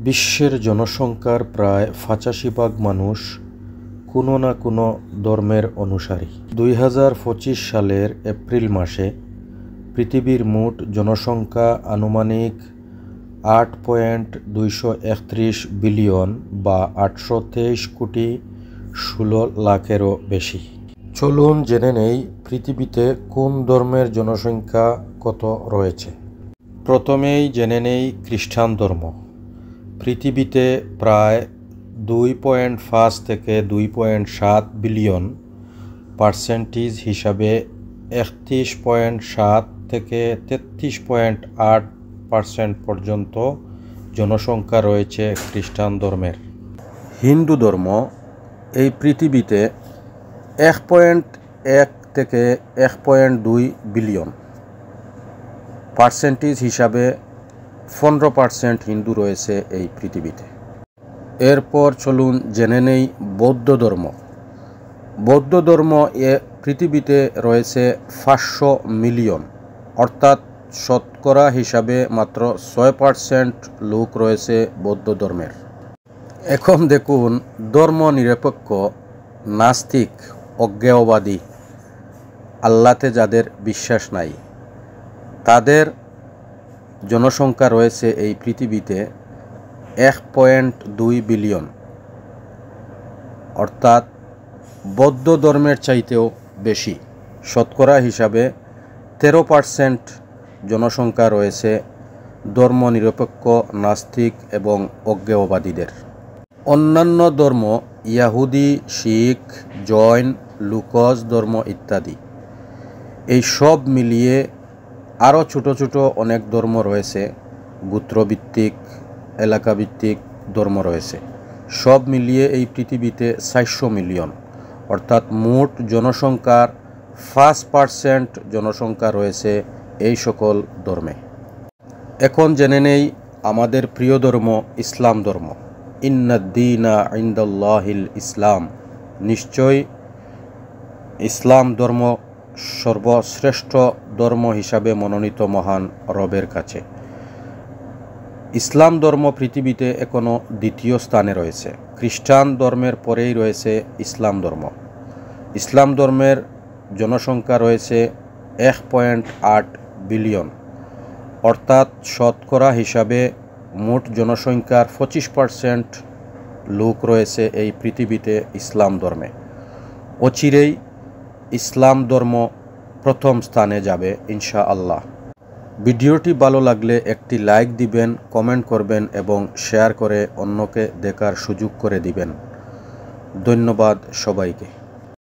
বিশ্বের জনসংখ্যার প্রায় ৮৫% মানুষ কোনো না কোনো ধর্মের অনুসারী। ২০২৫ সালের এপ্রিল মাসে পৃথিবীর মোট জনসংখ্যা আনুমানিক ৮.২৩১ বিলিয়ন বা ৮২৩,১৬,০০,০০০-এরও বেশি। চলুন জেনে নেই পৃথিবীতে কোন ধর্মের জনসংখ্যা কত রয়েছে। প্রথমেই জেনে নেই খ্রিস্টান ধর্ম। পৃথিবীতে প্রায় ২.৫ থেকে ২.৭ বিলিয়ন, পার্সেন্টেজ হিসাবে ৩১.৭ থেকে ৩৩.৮% পর্যন্ত জনসংখ্যা রয়েছে খ্রিস্টান ধর্মের। হিন্দু ধর্ম এই পৃথিবীতে ১.১ থেকে ১.২ বিলিয়ন, পার্সেন্টেজ হিসাবে ১৫% হিন্দু রয়েছে এই পৃথিবীতে। এরপর চলুন জেনে নেই বৌদ্ধ ধর্ম। বৌদ্ধ ধর্ম পৃথিবীতে রয়েছে ৫০০ মিলিয়ন, অর্থাৎ শতকরা হিসাবে মাত্র ৬% লোক রয়েছে বৌদ্ধ ধর্মের। এখন দেখুন ধর্ম নিরপেক্ষ, নাস্তিক, অজ্ঞেয়বাদী, আল্লাহতে যাদের বিশ্বাস নাই, তাদের জনসংখ্যা রয়েছে এই পৃথিবীতে ১.২ বিলিয়ন, অর্থাৎ বৌদ্ধ ধর্মের চাইতেও বেশি। শতকরা হিসাবে ১৩% জনসংখ্যা রয়েছে ধর্মনিরপেক্ষ, নাস্তিক এবং অজ্ঞেয়বাদীদের। অন্যান্য ধর্ম ইয়াহুদি, শিখ, জৈন, লুকজ ধর্ম ইত্যাদি, এই সব মিলিয়ে আরও ছোট ছোট অনেক ধর্ম রয়েছে, গোত্রভিত্তিক, এলাকাভিত্তিক ধর্ম রয়েছে। সব মিলিয়ে এই পৃথিবীতে ৪০০ মিলিয়ন, অর্থাৎ মোট জনসংখ্যার ৫% জনসংখ্যা রয়েছে এই সকল ধর্মে। এখন জেনে নেই আমাদের প্রিয় ধর্ম ইসলাম ধর্ম। ইন্নাদ-দীনা ইনদাল্লাহিল ইসলাম, নিশ্চয় ইসলাম ধর্ম সর্বশ্রেষ্ঠ ধর্ম হিসাবে মনোনীত মহান রবের কাছে। ইসলাম ধর্ম পৃথিবীতে এখনও দ্বিতীয় স্থানে রয়েছে। খ্রিস্টান ধর্মের পরেই রয়েছে ইসলাম ধর্ম। ইসলাম ধর্মের জনসংখ্যা রয়েছে ১.৮ বিলিয়ন, অর্থাৎ শতকরা হিসাবে মোট জনসংখ্যার ২৫% লোক রয়েছে এই পৃথিবীতে ইসলাম ধর্মে। অচিরেই ইসলাম ধর্ম প্রথম স্থানে যাবে ইনশাআল্লাহ। ভিডিওটি ভালো লাগলে একটি লাইক দিবেন, কমেন্ট করবেন এবং শেয়ার করে অন্যকে দেখার সুযোগ করে দিবেন। ধন্যবাদ সবাইকে।